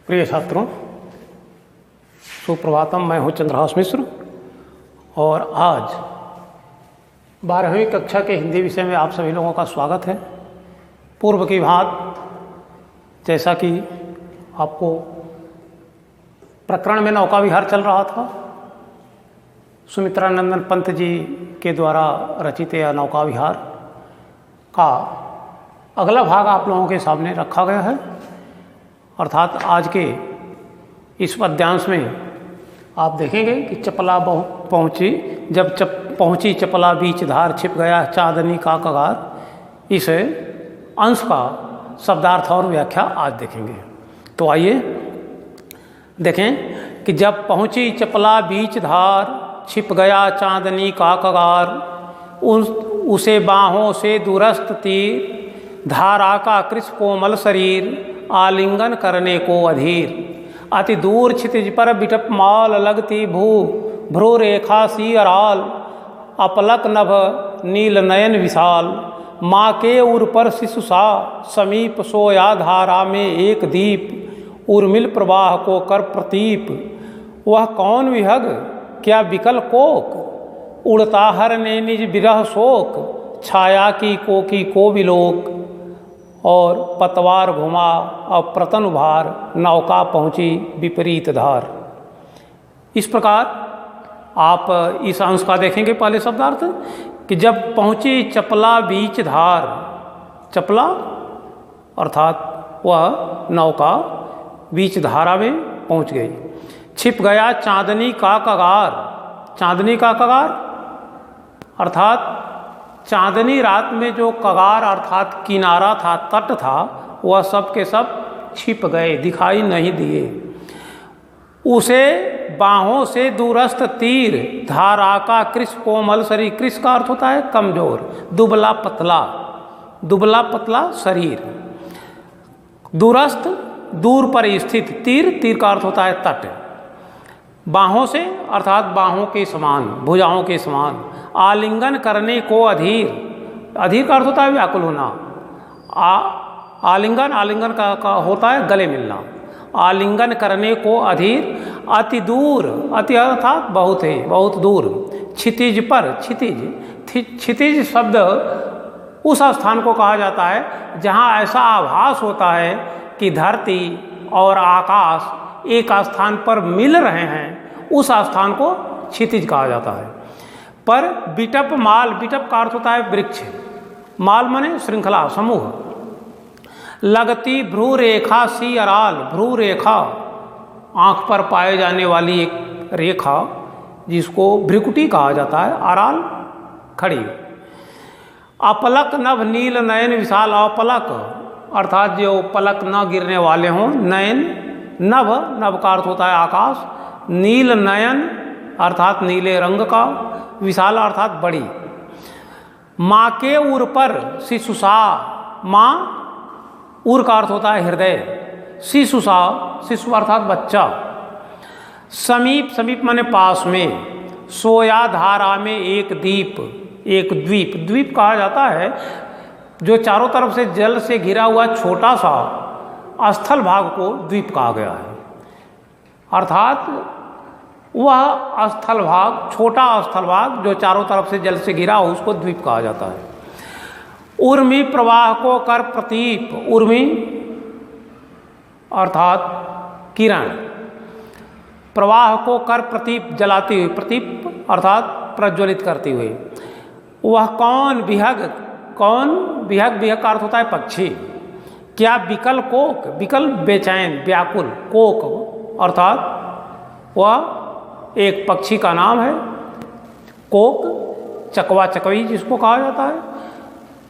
प्रिय छात्रों, सुप्रभातम। मैं हूँ चंद्रहास मिश्र और आज 12वीं कक्षा के हिंदी विषय में आप सभी लोगों का स्वागत है। पूर्व की बात जैसा कि आपको प्रकरण में नौका विहार चल रहा था, सुमित्रानंदन पंत जी के द्वारा रचित यह नौका विहार का अगला भाग आप लोगों के सामने रखा गया है। अर्थात आज के इस पद्यांश में आप देखेंगे कि चपला पहुँची, जब पहुँची चपला बीच धार, छिप गया चांदनी का कगार। इस अंश का शब्दार्थ और व्याख्या आज देखेंगे। तो आइए देखें कि जब पहुँची चपला बीच धार, छिप गया चांदनी का कगार, उसे बाहों से दूरस्थ तीर, धारा का कृष कोमल शरीर, आलिंगन करने को अधीर। अति दूर क्षितिज पर बिटप माल, लगती भ्रू रेखा सी अराल, अपलक नभ नील नयन विशाल। माँ के उर पर शिशु सा, समीप सोया धारा में एक दीप, उर्मिल प्रवाह को कर प्रतीप। वह कौन विहग क्या विकल कोक, उड़ता हर ने निज विरह शोक, छाया की कोकी को विलोक। और पतवार घुमा अब प्रतन उभार, नौका पहुँची विपरीत धार। इस प्रकार आप इस अंश का देखेंगे पहले शब्दार्थ कि जब पहुँची चपला बीच धार, चपला अर्थात वह नौका बीच धारा में पहुँच गई। छिप गया चांदनी का कगार, चांदनी का कगार अर्थात चांदनी रात में जो कगार अर्थात किनारा था, तट था, वह सब के सब छिप गए, दिखाई नहीं दिए। उसे बाहों से दूरस्थ तीर, धारा का कृष कोमल शरीर। कृष का अर्थ होता है कमजोर, दुबला पतला, दुबला पतला शरीर। दूरस्थ दूर पर स्थित, तीर, तीर का अर्थ होता है तट। बाहों से अर्थात बाहों के समान, भुजाओं के समान। आलिंगन करने को अधीर, अधीर का अर्थ होता है व्याकुल होना। आलिंगन, आलिंगन का होता है गले मिलना। आलिंगन करने को अधीर, अति दूर, अति अर्थात बहुत है, बहुत दूर। क्षितिज पर, क्षितिज, क्षितिज शब्द उस स्थान को कहा जाता है जहाँ ऐसा आभास होता है कि धरती और आकाश एक स्थान पर मिल रहे हैं, उस स्थान को क्षितिज कहा जाता है। पर बिटप माल, बिटप का अर्थ होता है वृक्ष, माल माने श्रृंखला, समूह। लगती भ्रू रेखा सी अराल, भ्रू रेखा आँख पर पाए जाने वाली एक रेखा जिसको भ्रिकुटी कहा जाता है, अराल खड़ी। अपलक नभ नील नयन विशाल, अपलक अर्थात जो पलक न गिरने वाले हों, नयन, नभ, नभ का अर्थ होता है आकाश, नील नयन अर्थात नीले रंग का, विशाल अर्थात बड़ी। माँ के उर पर शिशु सा, माँ उर का अर्थ होता है हृदय, शिशु सा, शिशु अर्थात बच्चा। समीप, समीप माने पास में। सोया धारा में एक दीप, एक द्वीप, द्वीप कहा जाता है जो चारों तरफ से जल से घिरा हुआ छोटा सा स्थल भाग को द्वीप कहा गया है। अर्थात वह स्थल भाग, छोटा स्थल भाग जो चारों तरफ से जल से घिरा हो, उसको द्वीप कहा जाता है। उर्मी प्रवाह को कर प्रतीप, उर्मी अर्थात किरण, प्रवाह को कर प्रतीप जलाती हुई, प्रतीप अर्थात प्रज्वलित करती हुई। वह कौन विहग, कौन विहग, विहग का अर्थ होता है पक्षी। क्या विकल कोक, विकल बेचैन, व्याकुल, कोक अर्थात वह एक पक्षी का नाम है। कोक चकवा, चकवी जिसको कहा जाता है,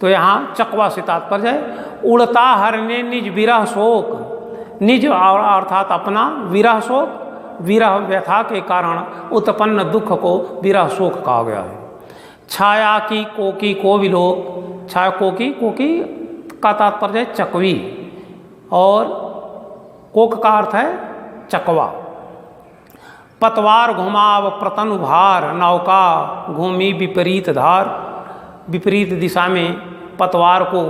तो यहाँ चकवा से तात्पर्य है। उड़ता हर ने निज विरह शोक, निज अर्थात अपना, विरह शोक, विरह व्यथा के कारण उत्पन्न दुख को विरह शोक कहा गया है। छाया की कोकी को विलोक, छाया कोकी, कोकी का तात्पर्य है चकवी और कोक का अर्थ है चकवा। पतवार घुमाव प्रतन उभार, नौका घूमी विपरीत धार। विपरीत दिशा में पतवार को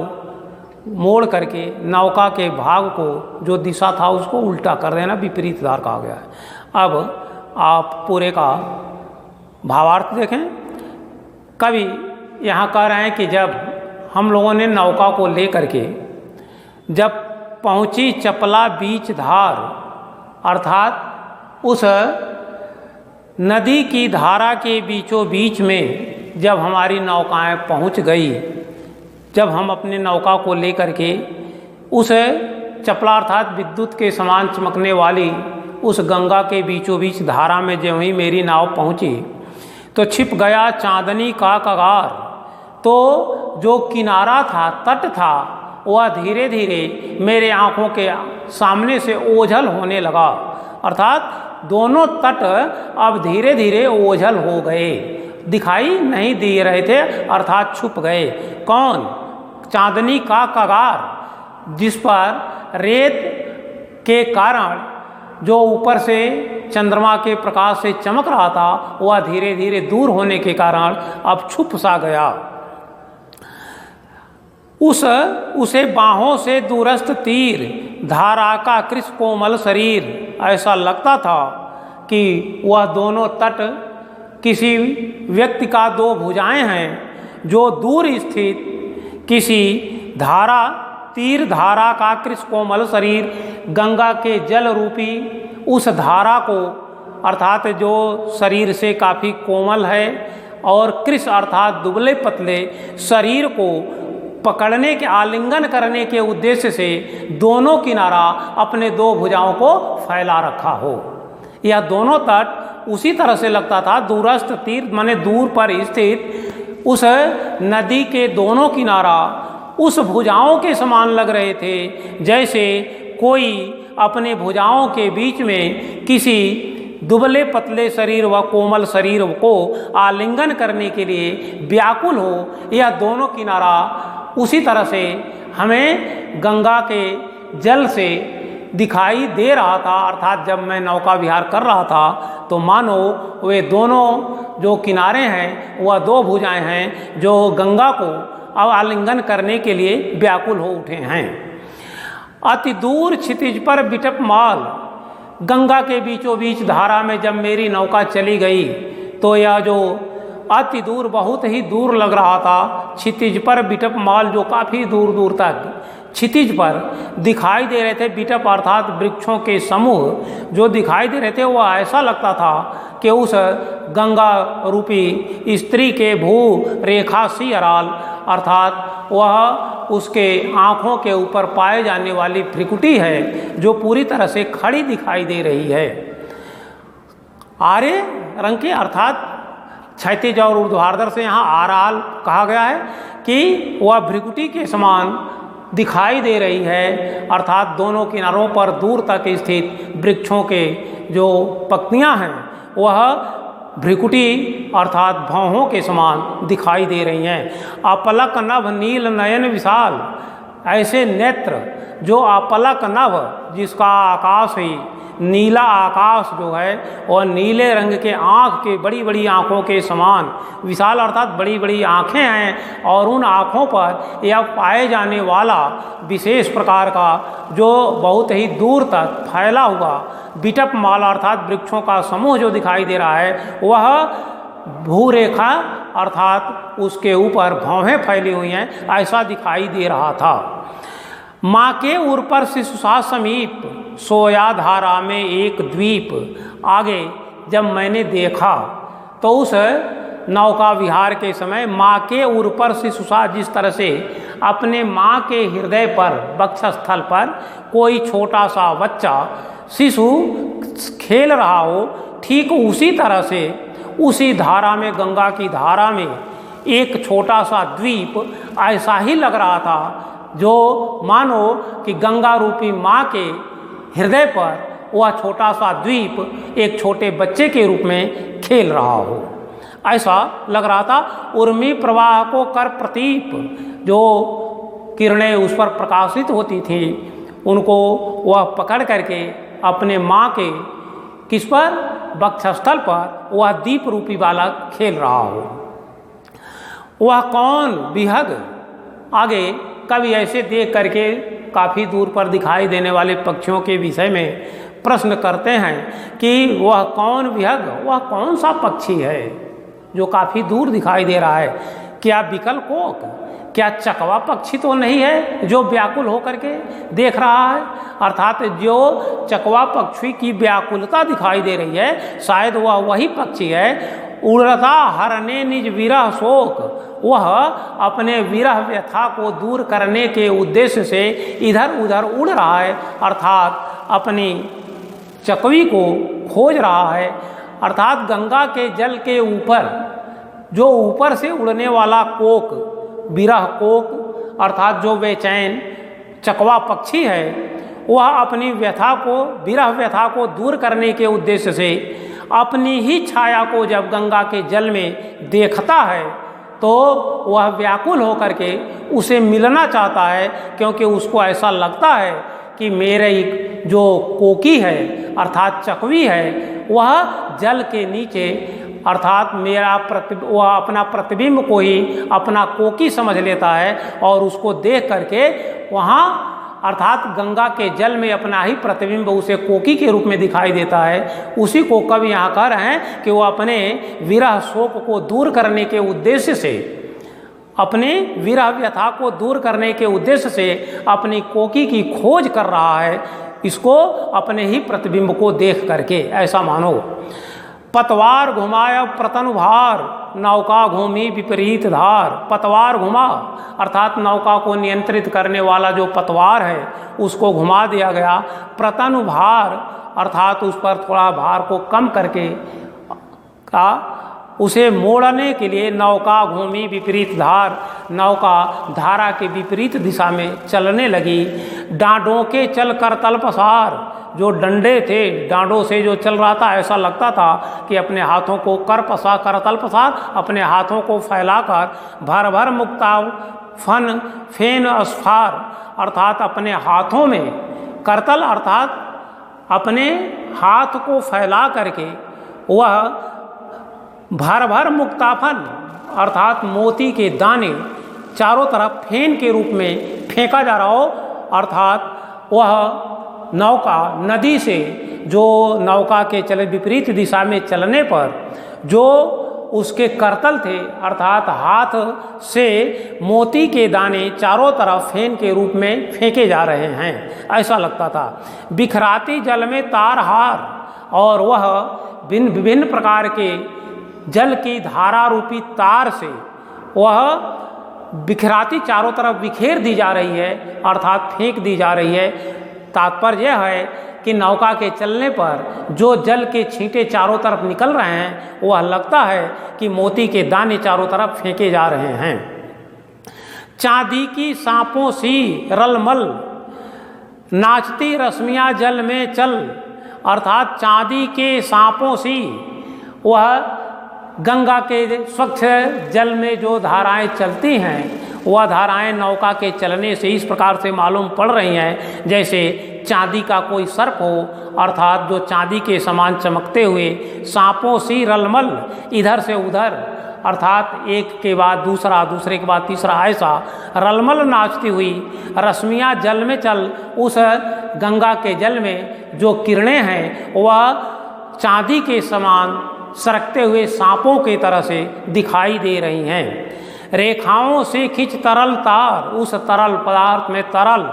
मोड़ करके नौका के भाग को, जो दिशा था उसको उल्टा कर देना, विपरीत धार कहा गया है। अब आप पूरे का भावार्थ देखें। कवि यहाँ कह रहे हैं कि जब हम लोगों ने नौका को ले करके जब पहुँची चपला बीच धार, अर्थात उस नदी की धारा के बीचों बीच में जब हमारी नौकाएं पहुंच गई, जब हम अपने नौका को लेकर के उस चपला अर्थात विद्युत के समान चमकने वाली उस गंगा के बीचों बीच धारा में जब ही मेरी नाव पहुंची तो छिप गया चांदनी का कगार। तो जो किनारा था, तट था, वह धीरे धीरे मेरे आँखों के सामने से ओझल होने लगा, अर्थात दोनों तट अब धीरे धीरे ओझल हो गए, दिखाई नहीं दे रहे थे, अर्थात छुप गए। कौन? चांदनी का कगार, जिस पर रेत के कारण जो ऊपर से चंद्रमा के प्रकाश से चमक रहा था वह धीरे धीरे दूर होने के कारण अब छुप सा गया। उसे बाहों से दूरस्थ तीर, धारा का कृष्ण कोमल शरीर, ऐसा लगता था कि वह दोनों तट किसी व्यक्ति का दो भुजाएं हैं जो दूर स्थित किसी धारा, तीर धारा का कृष्ण कोमल शरीर, गंगा के जल रूपी उस धारा को, अर्थात जो शरीर से काफ़ी कोमल है, और कृष्ण अर्थात दुबले पतले शरीर को पकड़ने के, आलिंगन करने के उद्देश्य से दोनों किनारा अपने दो भुजाओं को फैला रखा हो। यह दोनों तट उसी तरह से लगता था, दूरस्थ तीर माने दूर पर स्थित उस नदी के दोनों किनारा उस भुजाओं के समान लग रहे थे, जैसे कोई अपने भुजाओं के बीच में किसी दुबले पतले शरीर व कोमल शरीर को आलिंगन करने के लिए व्याकुल हो। यह दोनों किनारा उसी तरह से हमें गंगा के जल से दिखाई दे रहा था, अर्थात जब मैं नौका विहार कर रहा था तो मानो वे दोनों जो किनारे हैं वह दो भुजाएं हैं जो गंगा को अब आलिंगन करने के लिए व्याकुल हो उठे हैं। अति दूर क्षितिज पर बिटप माल, गंगा के बीचों बीच धारा में जब मेरी नौका चली गई तो यह जो अति दूर, बहुत ही दूर लग रहा था, क्षितिज पर बिटप माल, जो काफ़ी दूर दूर तक क्षितिज पर दिखाई दे रहे थे। बिटप अर्थात वृक्षों के समूह जो दिखाई दे रहे थे, वह ऐसा लगता था कि उस गंगा रूपी स्त्री के भू रेखा सी अराल, अर्थात वह उसके आँखों के ऊपर पाए जाने वाली भ्रिकुटी है जो पूरी तरह से खड़ी दिखाई दे रही है। आर्य रंग के, अर्थात क्षैतिज और ऊर्ध्वाधर से यहाँ आराल कहा गया है कि वह भ्रिकुटी के समान दिखाई दे रही है, अर्थात दोनों किनारों पर दूर तक स्थित वृक्षों के जो पत्तियां हैं वह भ्रिकुटी अर्थात भौहों के समान दिखाई दे रही हैं। अपलक नभ नील नयन विशाल, ऐसे नेत्र जो अपलक नभ, जिसका आकाश ही नीला आकाश जो है और नीले रंग के आँख के, बड़ी बड़ी आँखों के समान, विशाल अर्थात बड़ी बड़ी आँखें हैं, और उन आँखों पर यह पाए जाने वाला विशेष प्रकार का जो बहुत ही दूर तक फैला हुआ बिटप माला अर्थात वृक्षों का समूह जो दिखाई दे रहा है, वह भूरेखा अर्थात उसके ऊपर भौहें फैली हुई हैं, ऐसा दिखाई दे रहा था। माँ के उर पर शिशुसा समीप, सोया धारा में एक द्वीप। आगे जब मैंने देखा तो उस नौका विहार के समय माँ के उर पर शिशुसा, जिस तरह से अपने माँ के हृदय पर, वक्षस्थल पर कोई छोटा सा बच्चा शिशु खेल रहा हो, ठीक उसी तरह से उसी धारा में, गंगा की धारा में एक छोटा सा द्वीप ऐसा ही लग रहा था, जो मानो कि गंगा रूपी माँ के हृदय पर वह छोटा सा द्वीप एक छोटे बच्चे के रूप में खेल रहा हो, ऐसा लग रहा था। उर्मी प्रवाह को कर प्रतीप, जो किरणें उस पर प्रकाशित होती थी, उनको वह पकड़ करके अपने माँ के किस पर, वक्षस्थल पर वह दीप रूपी बालक खेल रहा हो। वह कौन विहग, आगे कवि ऐसे देख करके काफ़ी दूर पर दिखाई देने वाले पक्षियों के विषय में प्रश्न करते हैं कि वह कौन विहग, वह कौन सा पक्षी है जो काफ़ी दूर दिखाई दे रहा है। क्या बिकल कोक, क्या चकवा पक्षी तो नहीं है जो व्याकुल होकर के देख रहा है? अर्थात जो चकवा पक्षी की व्याकुलता दिखाई दे रही है, शायद वह वही पक्षी है। उड़ता हरने निज विरह शोक, वह अपने विरह व्यथा को दूर करने के उद्देश्य से इधर उधर उड़ रहा है, अर्थात अपनी चकवी को खोज रहा है। अर्थात गंगा के जल के ऊपर जो ऊपर से उड़ने वाला कोक, विरह कोक, अर्थात जो बेचैन चकवा पक्षी है, वह अपनी व्यथा को, विरह व्यथा को दूर करने के उद्देश्य से अपनी ही छाया को जब गंगा के जल में देखता है तो वह व्याकुल होकर के उसे मिलना चाहता है, क्योंकि उसको ऐसा लगता है कि मेरे जो कोकी है अर्थात चकवी है, वह जल के नीचे, अर्थात वह अपना प्रतिबिंब को ही अपना कोकी समझ लेता है और उसको देख करके वहाँ अर्थात गंगा के जल में अपना ही प्रतिबिंब उसे कोकी के रूप में दिखाई देता है। उसी को कवि यहाँ कह रहे हैं कि वो अपने विरह शोक को दूर करने के उद्देश्य से, अपने विरह व्यथा को दूर करने के उद्देश्य से अपनी कोकी की खोज कर रहा है, इसको अपने ही प्रतिबिंब को देख करके, ऐसा मानो। पतवार घुमाया प्रतनुभार, नौका घूमी विपरीत धार। पतवार घुमा अर्थात नौका को नियंत्रित करने वाला जो पतवार है उसको घुमा दिया गया। प्रतनुभार अर्थात उस पर थोड़ा भार को कम करके उसे मोड़ने के लिए नौका घूमी विपरीत धार, नौका धारा के विपरीत दिशा में चलने लगी। डांडों के चल कर तल पसार, जो डंडे थे डांडों से जो चल रहा था, ऐसा लगता था कि अपने हाथों को कर तल पसार, अपने हाथों को फैलाकर भर भर मुक्ताव फन फेन अस्फार, अर्थात अपने हाथों में करतल अर्थात अपने हाथ को फैला करके वह भर भर मुक्ताफन अर्थात मोती के दाने चारों तरफ फेन के रूप में फेंका जा रहा हो। अर्थात वह नौका नदी से, जो नौका के चले विपरीत दिशा में चलने पर जो उसके करतल थे अर्थात हाथ से मोती के दाने चारों तरफ फेन के रूप में फेंके जा रहे हैं, ऐसा लगता था। बिखराती जल में तार हार, और वह विभिन्न प्रकार के जल की धारा रूपी तार से वह बिखराती चारों तरफ बिखेर दी जा रही है, अर्थात फेंक दी जा रही है। तात्पर्य यह है कि नौका के चलने पर जो जल के छींटे चारों तरफ निकल रहे हैं वह लगता है कि मोती के दाने चारों तरफ फेंके जा रहे हैं। चांदी की सांपों सी रलमल, नाचती रश्मियाँ जल में चल, अर्थात चांदी के सांपों सी वह गंगा के स्वच्छ जल में जो धाराएं चलती हैं वह धाराएं नौका के चलने से इस प्रकार से मालूम पड़ रही हैं जैसे चांदी का कोई सर्प हो, अर्थात जो चांदी के समान चमकते हुए सांपों सी रलमल, इधर से उधर अर्थात एक के बाद दूसरा, दूसरे के बाद तीसरा, ऐसा रलमल नाचती हुई रश्मियाँ जल में चल, उस गंगा के जल में जो किरणें हैं वह चांदी के समान सरकते हुए सांपों की तरह से दिखाई दे रही हैं। रेखाओं से खिंच तरल तार, उस तरल पदार्थ में तरल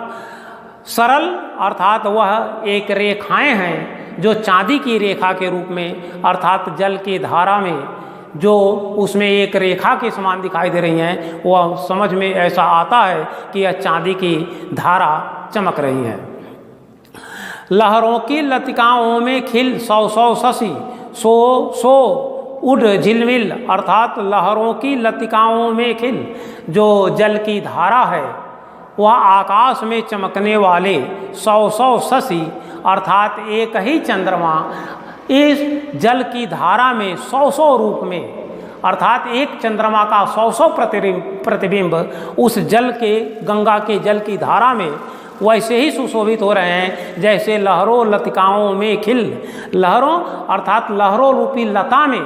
सरल अर्थात वह एक रेखाएं हैं जो चांदी की रेखा के रूप में अर्थात जल की धारा में जो उसमें एक रेखा के समान दिखाई दे रही हैं, वह समझ में ऐसा आता है कि यह चांदी की धारा चमक रही है। लहरों की लतिकाओं में खिल सौ सौ शशि, सो सो उड़ झिलमिल, अर्थात लहरों की लतिकाओं में खिल, जो जल की धारा है वह आकाश में चमकने वाले सौ सौ शशि अर्थात एक ही चंद्रमा इस जल की धारा में सौ सौ रूप में अर्थात एक चंद्रमा का सौ सौ प्रतिबिंब उस जल के गंगा के जल की धारा में वैसे ही सुशोभित हो रहे हैं जैसे लहरों लतिकाओं में खिल, लहरों अर्थात लहरों रूपी लता में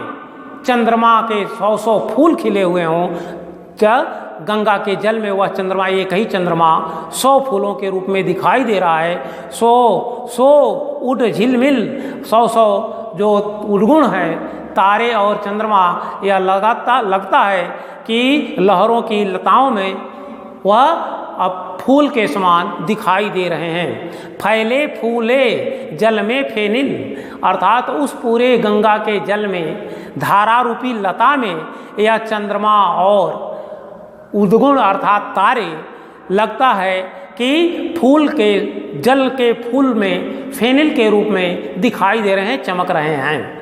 चंद्रमा के सौ सौ फूल खिले हुए हों, गंगा के जल में वह चंद्रमा, एक ही चंद्रमा 100 फूलों के रूप में दिखाई दे रहा है। 100 उड झिलमिल 100 जो उद्गुण है तारे और चंद्रमा, यह लगता है कि लहरों की लताओं में वह अब फूल के समान दिखाई दे रहे हैं। फैले फूले जल में फेनिल, अर्थात उस पूरे गंगा के जल में, धारा रूपी लता में यह चंद्रमा और उद्गुण अर्थात तारे लगता है कि फूल के जल के फूल में फेनिल के रूप में दिखाई दे रहे हैं, चमक रहे हैं।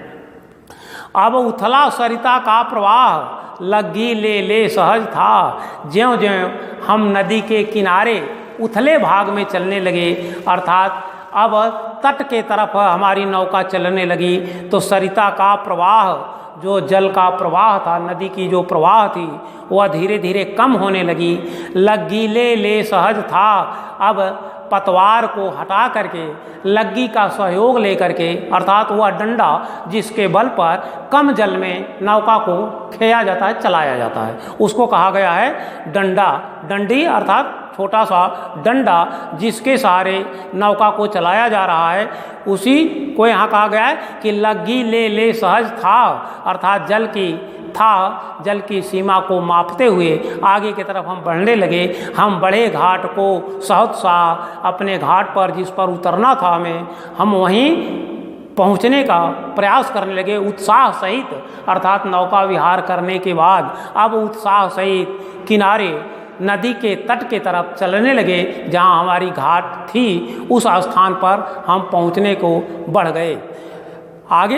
अब उथला सरिता का प्रवाह लग्गी ले ले सहज था, ज्यों ज्यों हम नदी के किनारे उथले भाग में चलने लगे, अर्थात अब तट के तरफ हमारी नौका चलने लगी तो सरिता का प्रवाह, जो जल का प्रवाह था, नदी की जो प्रवाह थी, वह धीरे धीरे कम होने लगी। लग्गी ले ले सहज था, अब पतवार को हटा करके लग्गी का सहयोग लेकर के, अर्थात वह डंडा जिसके बल पर कम जल में नौका को खेया जाता है, चलाया जाता है, उसको कहा गया है डंडा। डंडी अर्थात छोटा सा डंडा जिसके सहारे नौका को चलाया जा रहा है, उसी को यहाँ कहा गया है कि लग्गी ले ले सहज था, अर्थात जल की सीमा को मापते हुए आगे की तरफ हम बढ़ने लगे। हम बड़े घाट को सहज सा अपने घाट पर जिस पर उतरना था हमें, हम वहीं पहुंचने का प्रयास करने लगे उत्साह सहित, अर्थात नौका विहार करने के बाद अब उत्साह सहित किनारे नदी के तट के तरफ चलने लगे, जहां हमारी घाट थी उस स्थान पर हम पहुंचने को बढ़ गए। आगे